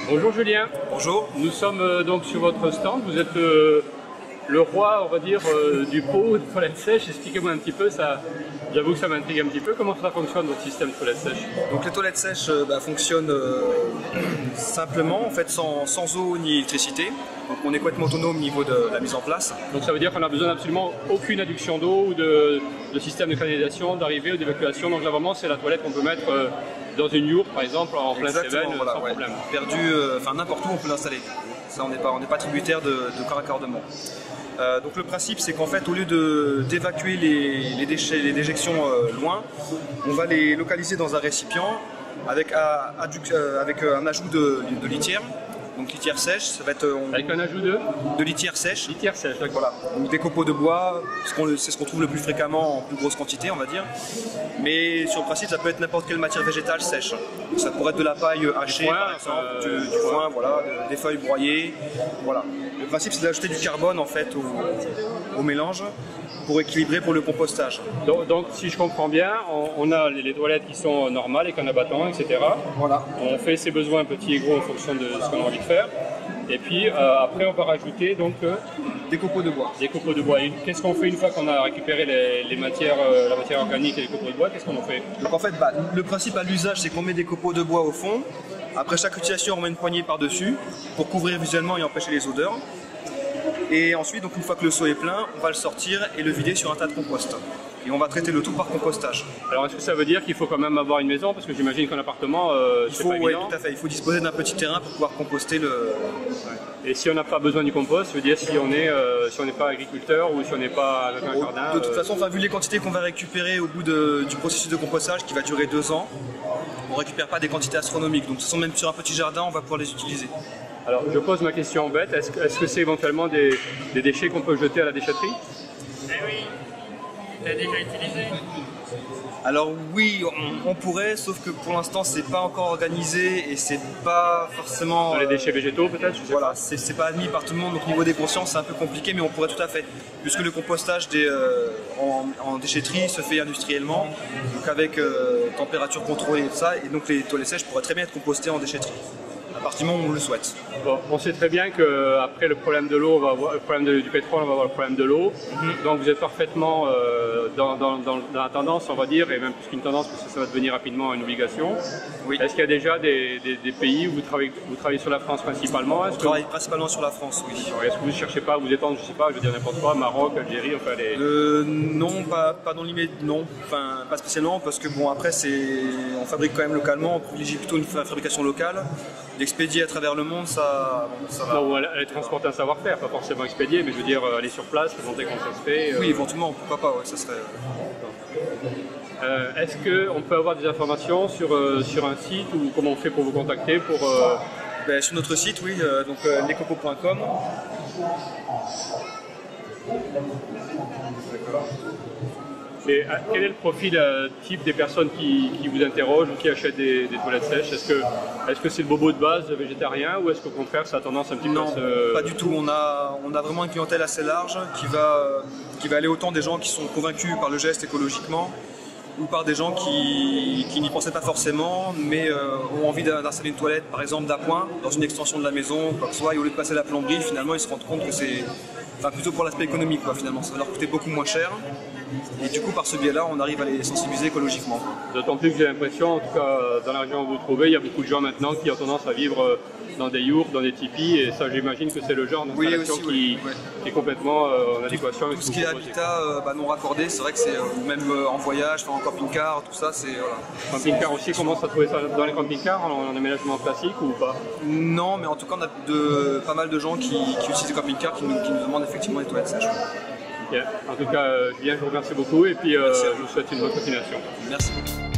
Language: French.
Bonjour Julien. Bonjour. Nous sommes donc sur votre stand. Vous êtes le roi, on va dire, du pot de toilette sèche. Expliquez-moi un petit peu, ça. J'avoue que ça m'intrigue un petit peu. Comment ça fonctionne votre système de toilette sèche? Donc les toilettes sèches fonctionnent simplement, en fait, sans eau ni électricité. Donc on est complètement autonome au niveau de la mise en place. Donc ça veut dire qu'on a besoin absolument aucune adduction d'eau ou de système de canalisation, d'arrivée ou d'évacuation. Donc là vraiment c'est la toilette qu'on peut mettre dans une yourte par exemple en plein Cévennes sans problème. Perdu, n'importe où on peut l'installer. Ça on n'est pas tributaire de raccordement. Donc le principe c'est qu'en fait au lieu d'évacuer les déchets, les déjections loin, on va les localiser dans un récipient avec un ajout de litière. Donc litière sèche, ça va être... Avec un ajout de litière sèche. Litière sèche, d'accord. Voilà. Donc des copeaux de bois, c'est ce qu'on trouve le plus fréquemment en plus grosse quantité, on va dire. Mais sur le principe, ça peut être n'importe quelle matière végétale sèche. Donc, ça pourrait être de la paille hachée, par exemple, du foin, voilà, des feuilles broyées. Voilà. Le principe, c'est d'ajouter du carbone en fait au mélange pour équilibrer pour le compostage. Donc si je comprends bien, on a les toilettes qui sont normales, avec un abattement, etc. Voilà. On fait ses besoins petits et gros en fonction de ce qu'on a envie de faire. Et puis après on va rajouter donc des copeaux de bois. Des copeaux de bois. Qu'est-ce qu'on fait une fois qu'on a récupéré la matière organique et les copeaux de bois? Qu'est-ce qu'on en fait? Donc en fait, le principe à l'usage, c'est qu'on met des copeaux de bois au fond. Après chaque utilisation, on met une poignée par-dessus pour couvrir visuellement et empêcher les odeurs. Et ensuite, donc une fois que le seau est plein, on va le sortir et le vider sur un tas de compost. Et on va traiter le tout par compostage. Alors est-ce que ça veut dire qu'il faut quand même avoir une maison? Parce que j'imagine qu'un appartement, c'est pas évident. Oui, tout à fait. Il faut disposer d'un petit terrain pour pouvoir composter le... Ouais. Et si on n'a pas besoin du compost, ça veut dire si on n'est pas agriculteur ou si on n'est pas avec un jardin? De toute façon, vu les quantités qu'on va récupérer au bout du processus de compostage qui va durer 2 ans, on ne récupère pas des quantités astronomiques. Donc de toute façon, même sur un petit jardin, on va pouvoir les utiliser. Alors je pose ma question bête, est-ce que c'est éventuellement des déchets qu'on peut jeter à la déchetterie? Eh oui, t'as déjà utilisé? Alors oui, on pourrait, sauf que pour l'instant c'est pas encore organisé et c'est pas forcément... Dans les déchets végétaux peut-être? Voilà, c'est pas admis par tout le monde, donc au niveau des consciences c'est un peu compliqué, mais on pourrait tout à fait. Puisque le compostage en déchetterie se fait industriellement, donc avec température contrôlée et tout ça, et donc les toilettes sèches pourraient très bien être compostées en déchetterie. À partir du moment où on le souhaite. Bon, on sait très bien qu'après le problème de l'eau, le problème du pétrole, on va avoir le problème de l'eau. Donc vous êtes parfaitement dans la tendance, on va dire, et même plus qu'une tendance, parce que ça va devenir rapidement une obligation. Oui. Est-ce qu'il y a déjà des pays où vous travaillez sur la France principalement? On travaille principalement sur la France, oui. Est-ce que vous ne cherchez pas à vous étendre, je ne sais pas, je veux dire n'importe quoi, Maroc, Algérie, enfin les... Non, pas dans l'immédiat, non. Enfin, pas spécialement, parce que bon, après, on fabrique quand même localement, on privilégie plutôt une fabrication locale. L'expédier à travers le monde, ça va. Non, aller transporter un savoir-faire, pas forcément expédier, mais je veux dire aller sur place, présenter comment ça se fait. Oui, éventuellement, pourquoi pas, ouais, ça serait... Est-ce qu'on peut avoir des informations sur un site ou comment on fait pour vous contacter pour, Sur notre site, oui, donc lescopeaux.com. Et quel est le profil type des personnes qui vous interrogent ou qui achètent des toilettes sèches? Est-ce que c'est le bobo de base végétarien ou est-ce qu'au contraire ça a tendance un petit peu à se... Non, pas du tout. On a vraiment une clientèle assez large qui va aller autant des gens qui sont convaincus par le geste écologiquement ou par des gens qui n'y pensaient pas forcément mais ont envie d'installer une toilette par exemple d'appoint dans une extension de la maison, quoi que ce soit, et au lieu de passer la plomberie, finalement ils se rendent compte que c'est... Enfin, plutôt pour l'aspect économique, quoi, finalement, ça va leur coûter beaucoup moins cher. Et du coup, par ce biais-là, on arrive à les sensibiliser écologiquement. D'autant plus que j'ai l'impression, en tout cas dans la région où vous vous trouvez, il y a beaucoup de gens maintenant qui ont tendance à vivre dans des yurts, dans des tipis, et ça j'imagine que c'est le genre d'installation qui est complètement en adéquation avec tout ce qui est habitat non raccordé, c'est vrai que c'est, ou même en voyage, en camping-car, tout ça, c'est... Voilà. Camping-car aussi, comment ça trouver ça dans les camping-cars, en aménagement classique ou pas? Non, mais en tout cas, on a pas mal de gens qui utilisent des camping-cars qui nous demandent effectivement des toilettes sèches. Okay. En tout cas, Julien, je vous remercie beaucoup et puis je vous souhaite une bonne continuation. Merci beaucoup.